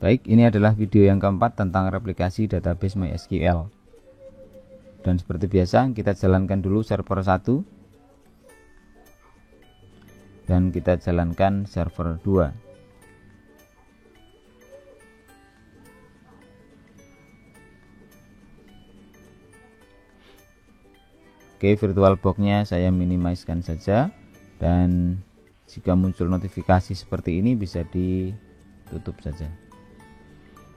Baik, ini adalah video yang keempat tentang replikasi database MySQL. Dan seperti biasa, kita jalankan dulu server 1 dan kita jalankan server 2. Oke, VirtualBox-nya saya minimizekan saja, dan jika muncul notifikasi seperti ini bisa ditutup saja.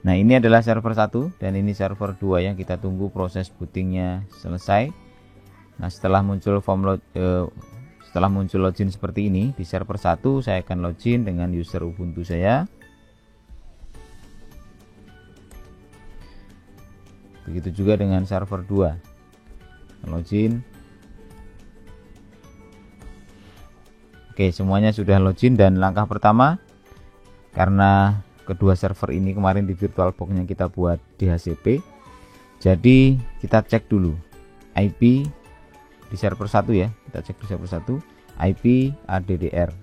Nah, ini adalah server 1 dan ini server 2 yang kita tunggu proses bootingnya selesai. Nah, setelah muncul login seperti ini di server 1, saya akan login dengan user Ubuntu saya. Begitu juga dengan server 2. Login. Oke, semuanya sudah login, dan langkah pertama, karena kedua server ini kemarin di VirtualBox-nya kita buat DHCP, jadi kita cek dulu IP di server 1 ya. Kita cek di server 1 IP ADDR.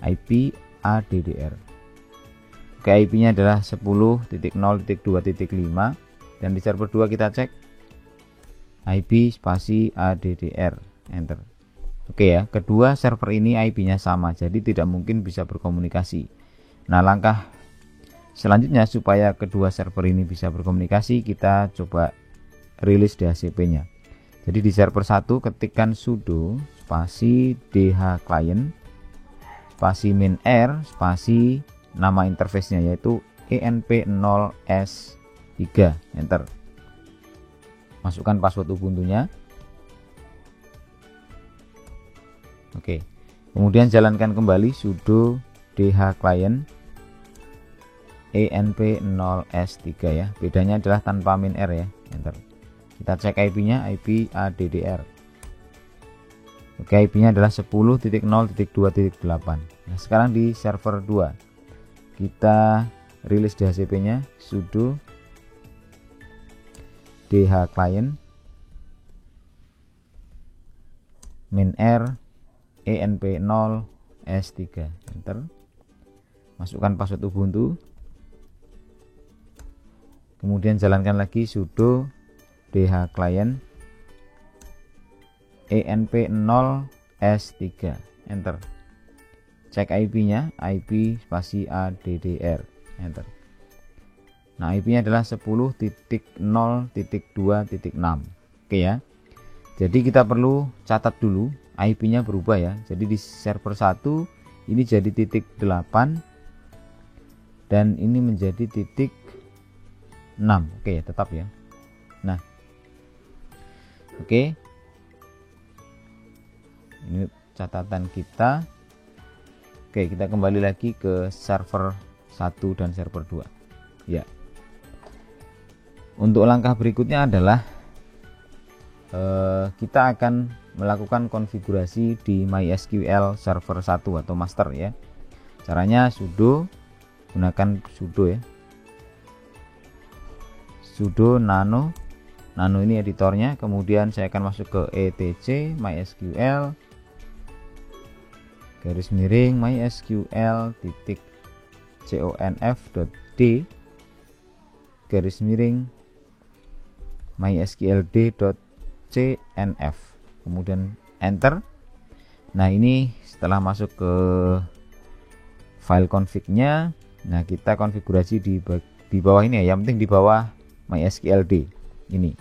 IP ADDR. Oke, IP-nya adalah 10.0.2.5, dan di server 2 kita cek IP spasi ADDR, enter. Oke ya, kedua server ini IP-nya sama, jadi tidak mungkin bisa berkomunikasi. Nah, langkah selanjutnya supaya kedua server ini bisa berkomunikasi, kita coba rilis DHCP-nya. Jadi di server 1 ketikkan sudo spasi dhclient spasi minr spasi nama interface-nya yaitu enp0s3, enter. Masukkan password Ubuntu-nya. Oke. Kemudian jalankan kembali sudo dhclient enp0s3 ya. Bedanya adalah tanpa minr ya, enter. Kita cek IP-nya, IP ADDR. Oke, IP-nya adalah 10.0.2.8. Nah, sekarang di server 2 kita rilis DHCP-nya, sudo dhclient minr enp0s3, enter. Masukkan password Ubuntu. Kemudian jalankan lagi sudo dhclient enp0s3, enter. Cek IP-nya, IP spasi ADDR, enter. Nah, IP-nya adalah 10.0.2.6. Oke ya. Jadi kita perlu catat dulu IP-nya berubah ya. Jadi di server 1 ini jadi .8 dan ini menjadi .6. Oke, tetap ya. Nah, oke, ini catatan kita. Oke, kita kembali lagi ke server 1 dan server 2 ya. Untuk langkah berikutnya adalah kita akan melakukan konfigurasi di MySQL server 1 atau master ya. Caranya sudo, gunakan sudo ya, sudo nano ini editornya. Kemudian saya akan masuk ke etc MySQL garis miring mysql.conf.d garis miring mysqld.cnf, kemudian enter. Nah, ini setelah masuk ke file config-nya, nah kita konfigurasi di bawah ini ya, yang penting di bawah mysqld ini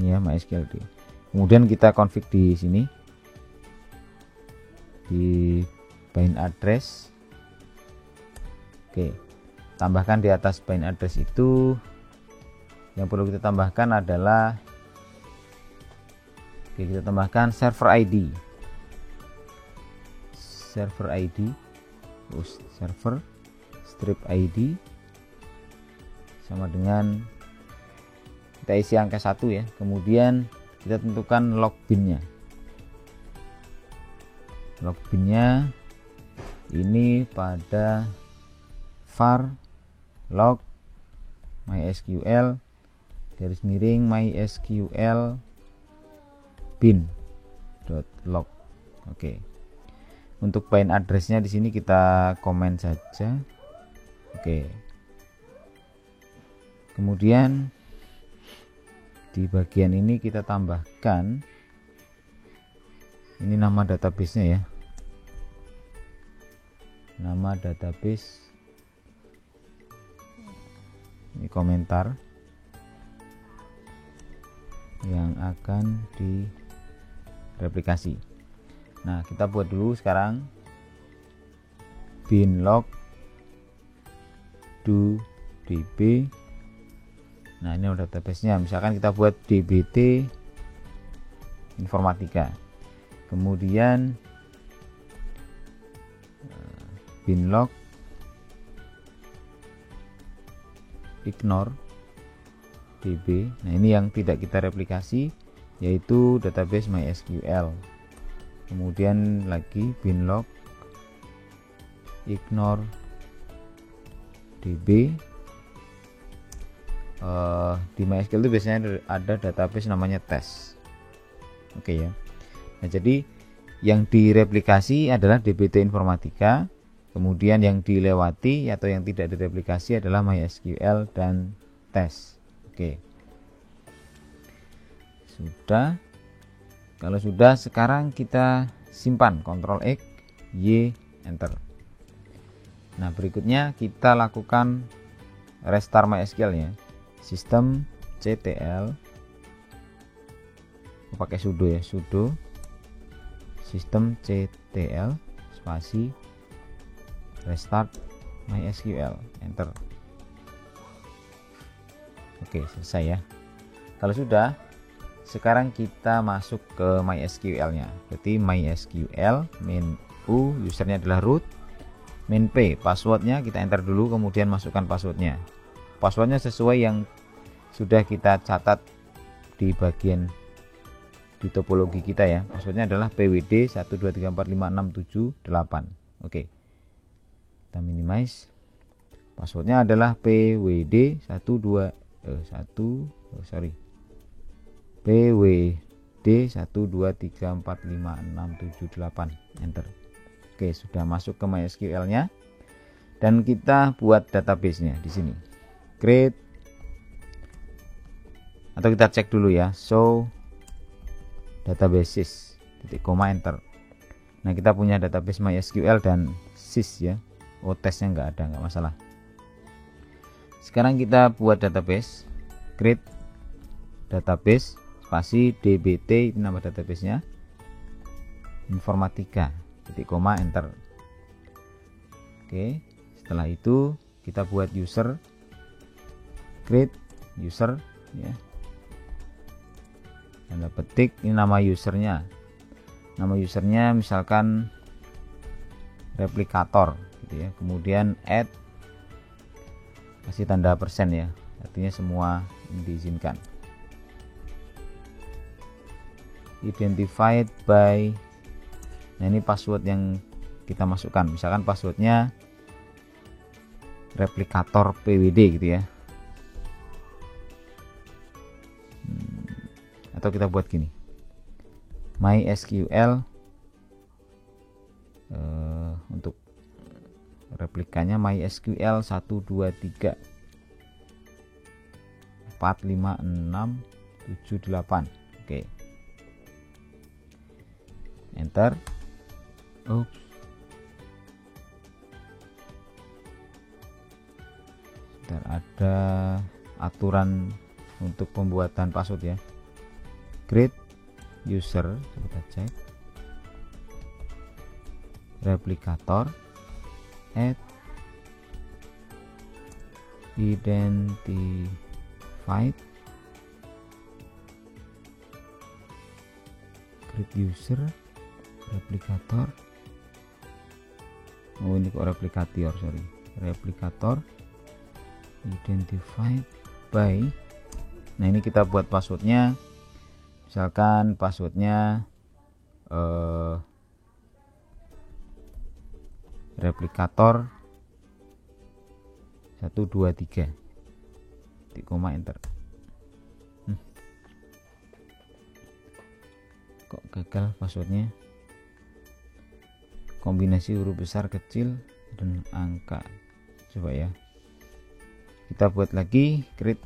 ya, mysqld. Kemudian kita config di sini di bind address. Oke, tambahkan di atas bind address itu yang perlu kita tambahkan adalah, oke, kita tambahkan server ID server strip ID sama dengan, kita isi angka 1 ya. Kemudian kita tentukan logbin-nya ini pada var log MySQL garis miring MySQL bin.log. Oke. Untuk bind addressnya di sini kita komen saja. Oke. Kemudian di bagian ini kita tambahkan ini nama databasenya ya, nama database, ini komentar yang akan direplikasi. Nah, kita buat dulu sekarang binlog do db. Nah, ini database-nya. Misalkan kita buat dbt informatika. Kemudian binlog ignore db. Nah, ini yang tidak kita replikasi, yaitu database MySQL. Kemudian lagi binlog ignore db. Di MySQL itu biasanya ada database namanya test. Oke ya. Nah, jadi yang direplikasi adalah dbt informatika, kemudian yang dilewati atau yang tidak direplikasi adalah MySQL dan test. Oke. Sudah. Kalau sudah, sekarang kita simpan, Ctrl X, Y, enter. Nah, berikutnya kita lakukan restart MySQL ya. Sistem ctl, pakai sudo ya, sudo sistem ctl spasi restart MySQL, enter. Oke, selesai ya. Kalau sudah, sekarang kita masuk ke MySQL nya. Berarti MySQL main u, usernya adalah root, main p, passwordnya kita enter dulu, kemudian masukkan passwordnya. Passwordnya sesuai yang sudah kita catat di bagian di topologi kita ya. Passwordnya adalah pwd 123456788. Oke, kita minimize. Passwordnya adalah pwd 123456788. Enter. Oke, sudah masuk ke MySQL nya, dan kita buat database nya di sini. Create, atau kita cek dulu ya, show databases, titik koma, enter. Nah, kita punya database MySQL dan sys ya. Oh, tesnya nggak ada, nggak masalah. Sekarang kita buat database, create database spasi dbt, ini nama databasenya, informatika, titik koma, enter. Oke, setelah itu kita buat user, create user ya, tanda petik, ini nama usernya. Nama usernya misalkan replikator gitu ya. Kemudian add, kasih tanda persen ya, artinya semua yang diizinkan. Identified by, nah ini password yang kita masukkan, misalkan passwordnya replikator pwd gitu ya. Atau kita buat gini, MySQL untuk replikanya MySQL 123456788. Oke, enter. Oops. Dan ada aturan untuk pembuatan password ya. Create user, kita cek, replikator, add, identified, create user, replikator. Oh, ini kok replikator, sorry, replikator, identified by. Nah, ini kita buat passwordnya. Misalkan passwordnya replikator 123, titik koma, enter. Kok gagal passwordnya? kombinasi huruf besar, kecil, dan angka. Coba ya, kita buat lagi create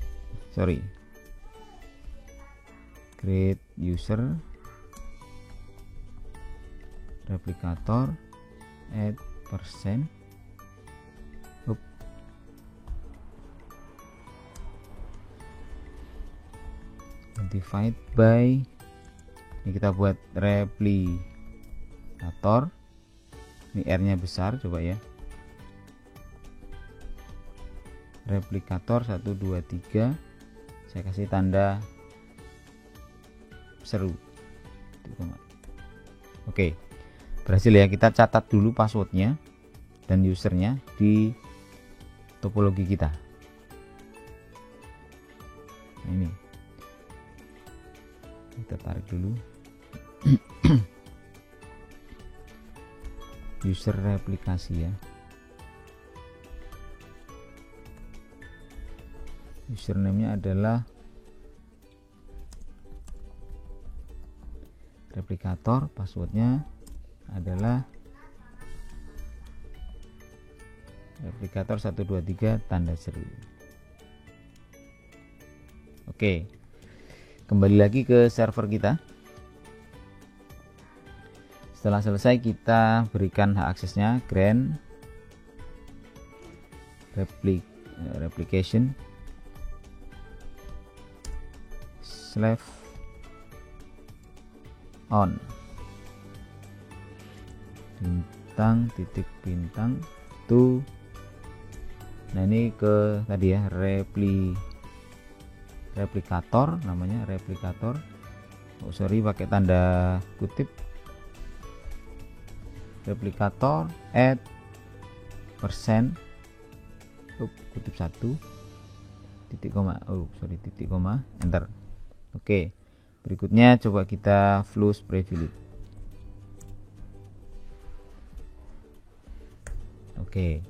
user replicator add percent divide by, ini kita buat replicator, ini R nya besar, coba ya, replikator 1 2 3, saya kasih tanda seru. Oke, berhasil ya. Kita catat dulu passwordnya dan usernya di topologi kita. Nah, ini kita tarik dulu. User replikasi ya, username-nya adalah replikator, passwordnya adalah replikator 1 2 3 tanda seru. Oke, kembali lagi ke server kita. Setelah selesai, kita berikan hak aksesnya grant replication /on bintang titik bintang to, nah ini ke tadi ya, replikator, namanya replikator, pakai tanda kutip, replikator add percent kutip 1 titik koma, titik koma, enter. Oke, berikutnya coba kita flush privilege. Oke,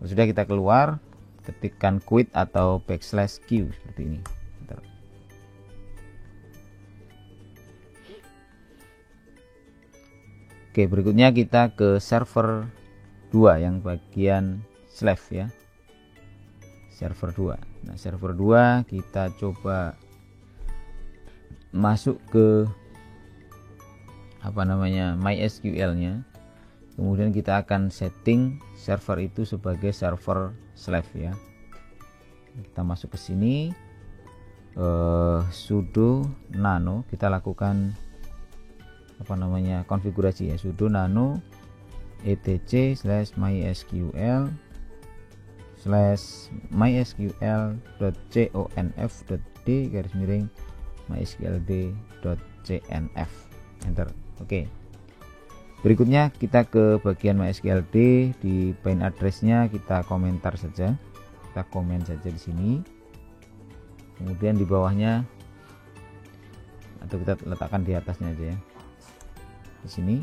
sudah, kita keluar, ketikkan quit atau /q seperti ini. Enter. Oke, berikutnya kita ke server 2 yang bagian Slav ya, server 2. Nah, server 2 kita coba masuk ke MySQL nya, kemudian kita akan setting server itu sebagai server Slav ya. Kita masuk ke sini, sudo nano, kita lakukan konfigurasi ya, sudo nano etc/mysql/mysql.conf.d mysqld.cnf, enter. Oke, berikutnya kita ke bagian mysqld, di paint address-nya kita komentar saja, kita komen saja di sini, kemudian di bawahnya atau kita letakkan di atasnya aja ya, di sini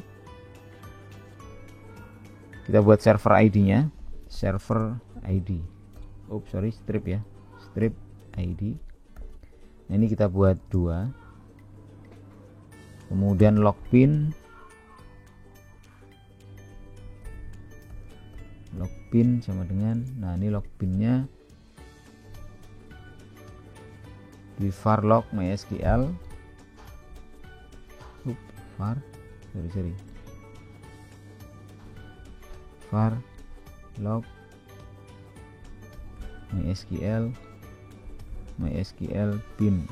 kita buat server ID-nya, server ID, strip ya, strip ID. Nah, ini kita buat 2, kemudian login sama dengan, nah ini loginnya di var log mysql var log mysql bin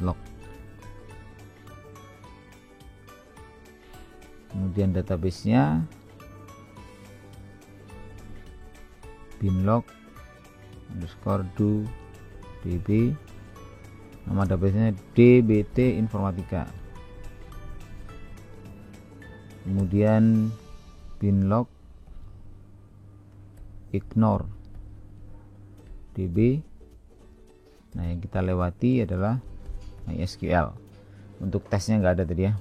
.log, kemudian database-nya binlog _do db, nama database-nya dbt informatika, kemudian binlog ignore db. Nah, yang kita lewati adalah MySQL. Untuk tesnya nggak ada tadi ya.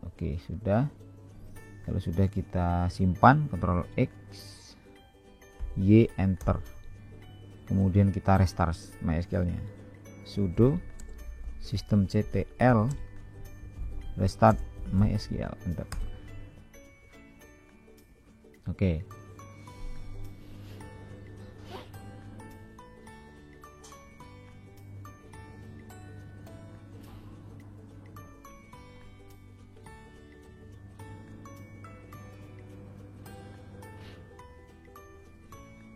Oke, sudah. Kalau sudah, kita simpan, Ctrl X, Y, enter. Kemudian kita restart MySQL-nya. Sudo systemctl restart MySQL, enter. Oke.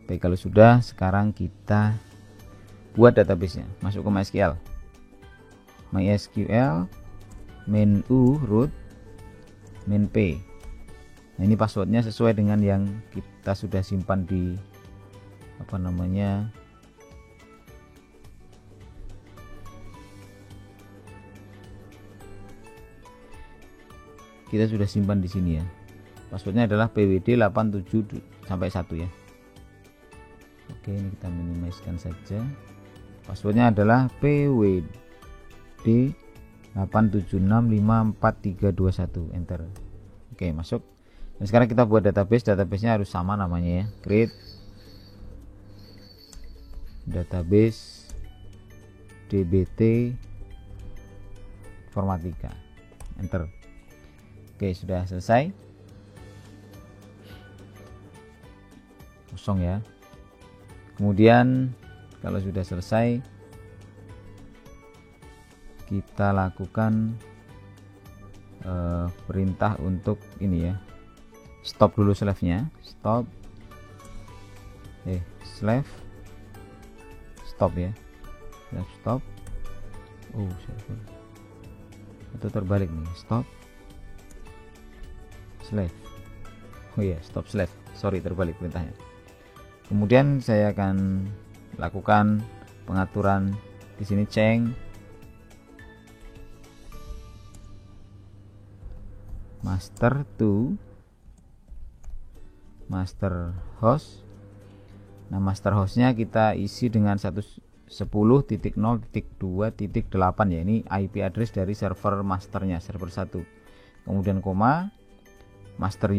Baik, kalau sudah, sekarang kita buat databasenya. Masuk ke MySQL. MySQL main u root main p. Nah, ini passwordnya sesuai dengan yang kita sudah simpan di kita sudah simpan di sini ya. Passwordnya adalah pwd 87 sampai 1 ya. Oke, ini kita minimizekan saja. Passwordnya adalah pwd 8765431, enter. Oke, masuk. Dan sekarang kita buat database-nya harus sama namanya ya. Create database dbt informatika, enter. Oke, sudah selesai. Kosong ya. Kemudian kalau sudah selesai, kita lakukan perintah untuk ini ya, stop dulu slave-nya, stop ya, stop. Oh, server atau terbalik nih, stop slave. Oh ya, stop slave, sorry, terbalik perintahnya. Kemudian saya akan lakukan pengaturan di sini, change master to master host. Nah, master hostnya kita isi dengan 110.0.2.8 ya. Ini IP address dari server masternya, server 1. Kemudian koma, master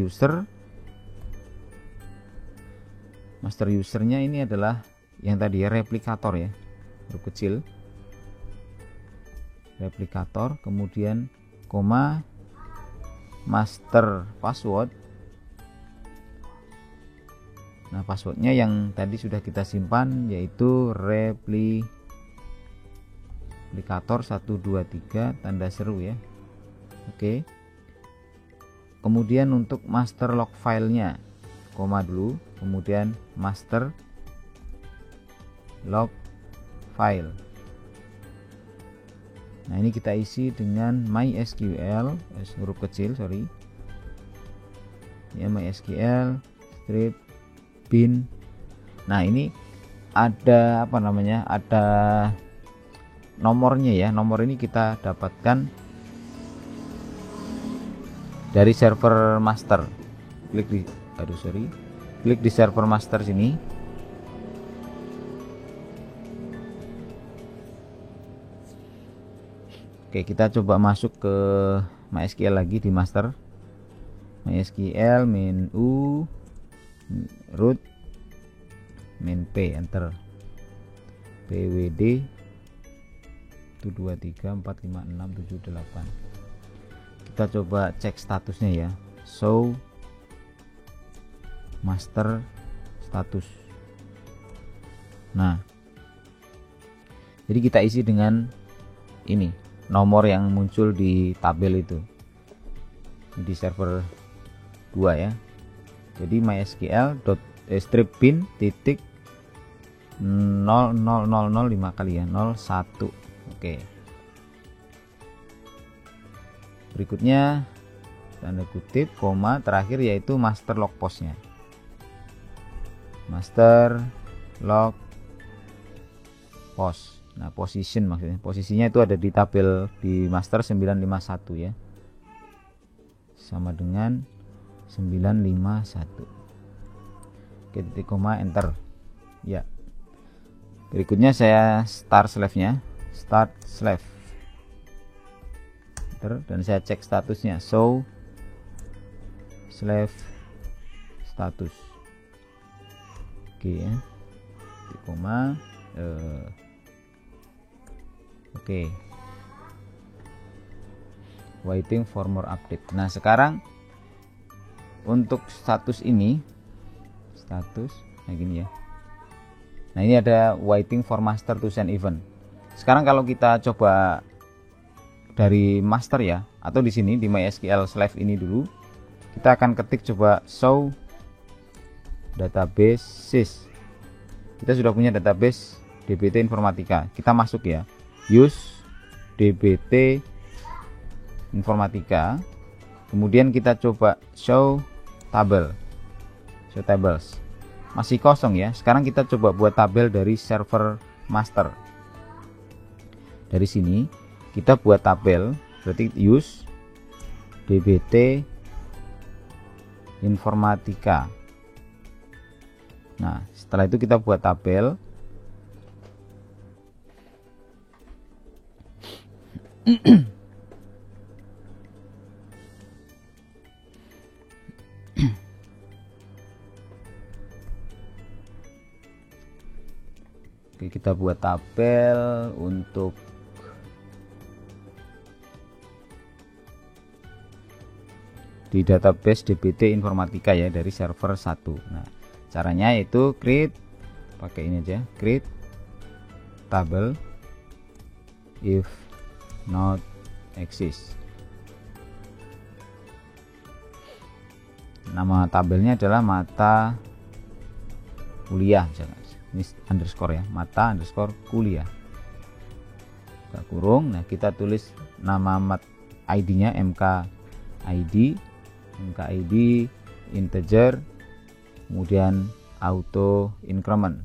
usernya ini adalah yang tadi ya, replikator ya, huruf kecil, replikator. Kemudian koma, master password. Nah, passwordnya yang tadi sudah kita simpan, yaitu replikator 123 tanda seru ya. Oke. Kemudian untuk master log filenya, koma dulu, kemudian master log file. Nah, ini kita isi dengan MySQL, huruf kecil, sorry ya, MySQL strip bin. Nah, ini ada ada nomornya ya. Nomor ini kita dapatkan dari server master. Klik di server master sini. Oke, kita coba masuk ke MySQL lagi di master. MySQL main u root main p, enter. pwd 123456778. Kita coba cek statusnya ya. Show master status. Nah, jadi kita isi dengan ini, nomor yang muncul di tabel itu di server 2 ya. Jadi MySQL strip bin titik 00005 kali ya, 01. Oke. Berikutnya tanda kutip koma terakhir, yaitu master log postnya. Master log post. Nah, position maksudnya. Posisinya itu ada di tabel di master 951 ya. Sama dengan 951. Oke, titik koma, enter. Ya. Berikutnya saya start slave-nya. Start slave. Enter, dan saya cek statusnya. Show slave status. Oke ya. Titik koma. Oke. Waiting for more update. Nah, sekarang untuk status ini, status nah gini ya. Nah ini ada waiting for master to send event. Sekarang kalau kita coba dari master ya, atau di sini di MySQL Slash ini dulu, kita akan ketik coba show databases. Kita sudah punya database DBT Informatika. Kita masuk ya, use DBT Informatika. Kemudian kita coba show table, show tables. Masih kosong ya. Sekarang kita coba buat tabel dari server master. Dari sini kita buat tabel, berarti use DBT Informatika. Nah, setelah itu kita buat tabel. Oke, kita buat tabel untuk di database DBT Informatika ya, dari server 1. Nah, caranya yaitu create, pakai ini aja, create table if not exist. Nama tabelnya adalah mata kuliah misalnya. Ini underscore ya, mata underscore kuliah, buka kurung. Nah kita tulis nama ID-nya MKID integer, kemudian auto increment,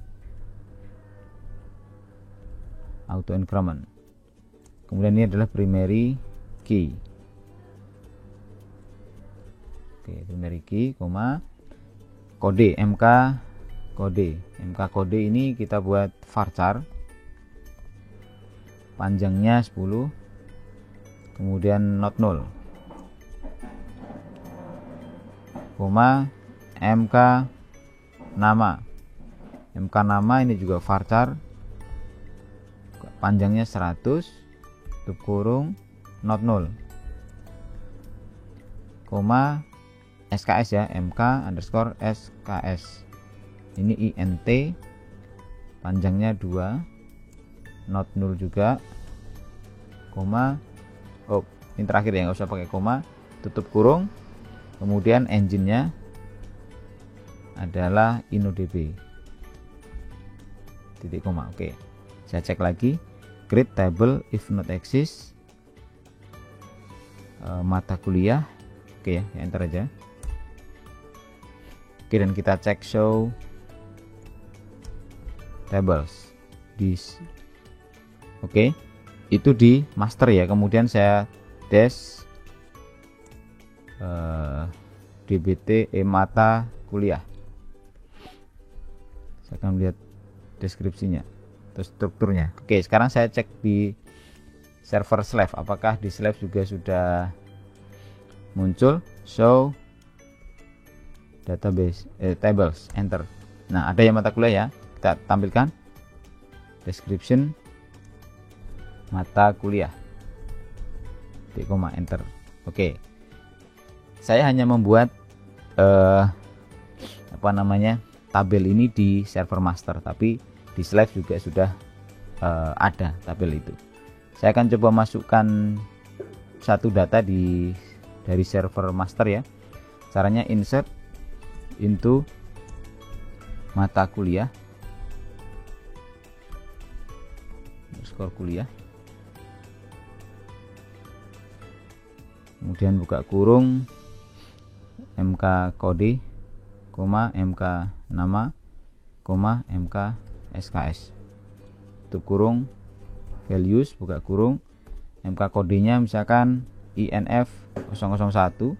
kemudian ini adalah primary key. Oke, primary key, koma, kode MK kode ini kita buat varchar, panjangnya 10, kemudian not null, koma, MK nama ini juga varchar, panjangnya 100, tutup kurung, not null, koma, SKS ya, MK underscore SKS. Ini INT, panjangnya 2, not null juga, koma, oh ini terakhir ya, nggak usah pakai koma, tutup kurung, kemudian engine-nya adalah InnoDB, titik koma. Oke, saya cek lagi, create table if not exist, mata kuliah. Oke ya, enter aja. Oke, dan kita cek show tables this. Oke, itu di master ya. Kemudian saya dash DBT mata kuliah. Saya akan lihat deskripsinya atau strukturnya. Oke, sekarang saya cek di server Slack, apakah di Slack juga sudah muncul show database tables, enter. Nah ada yang mata kuliah ya, kita tampilkan description mata kuliah, titik koma, enter. Oke, saya hanya membuat tabel ini di server master, tapi di Slack juga sudah ada tabel itu. Saya akan coba masukkan satu data dari server master ya. Caranya insert into mata kuliah underscore kuliah, kemudian buka kurung MK kode, koma, MK nama, koma, MK SKS, tutup kurung, values, buka kurung, MK kodenya misalkan INF 001,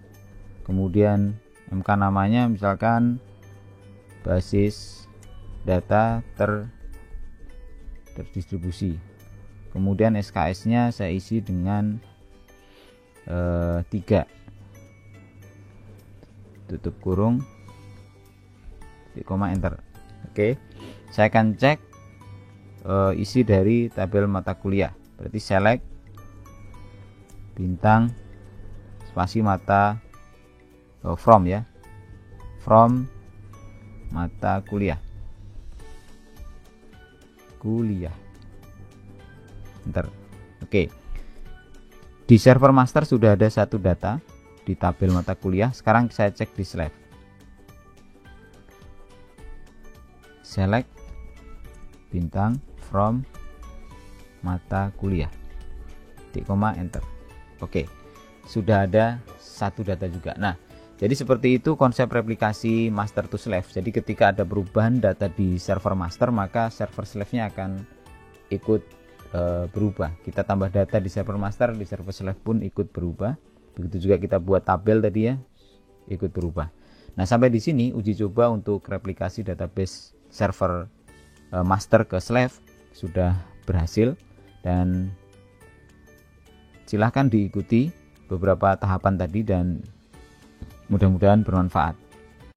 kemudian MK namanya misalkan basis data terdistribusi, kemudian SKS nya saya isi dengan 3, tutup kurung, titik koma, enter. Oke, saya akan cek isi dari tabel mata kuliah, berarti select bintang spasi mata from ya, from mata kuliah. Enter. Oke. Di server master sudah ada satu data di tabel mata kuliah. Sekarang saya cek di Slack. Select bintang from mata kuliah. Titik koma enter. Oke. Sudah ada satu data juga. Nah, jadi seperti itu konsep replikasi master to slave. Jadi ketika ada perubahan data di server master, maka server slave-nya akan ikut berubah. Kita tambah data di server master, di server slave pun ikut berubah. Begitu juga kita buat tabel tadi ya, ikut berubah. Nah, sampai di sini uji coba untuk replikasi database server master ke slave sudah berhasil, dan silahkan diikuti beberapa tahapan tadi dan mudah-mudahan bermanfaat.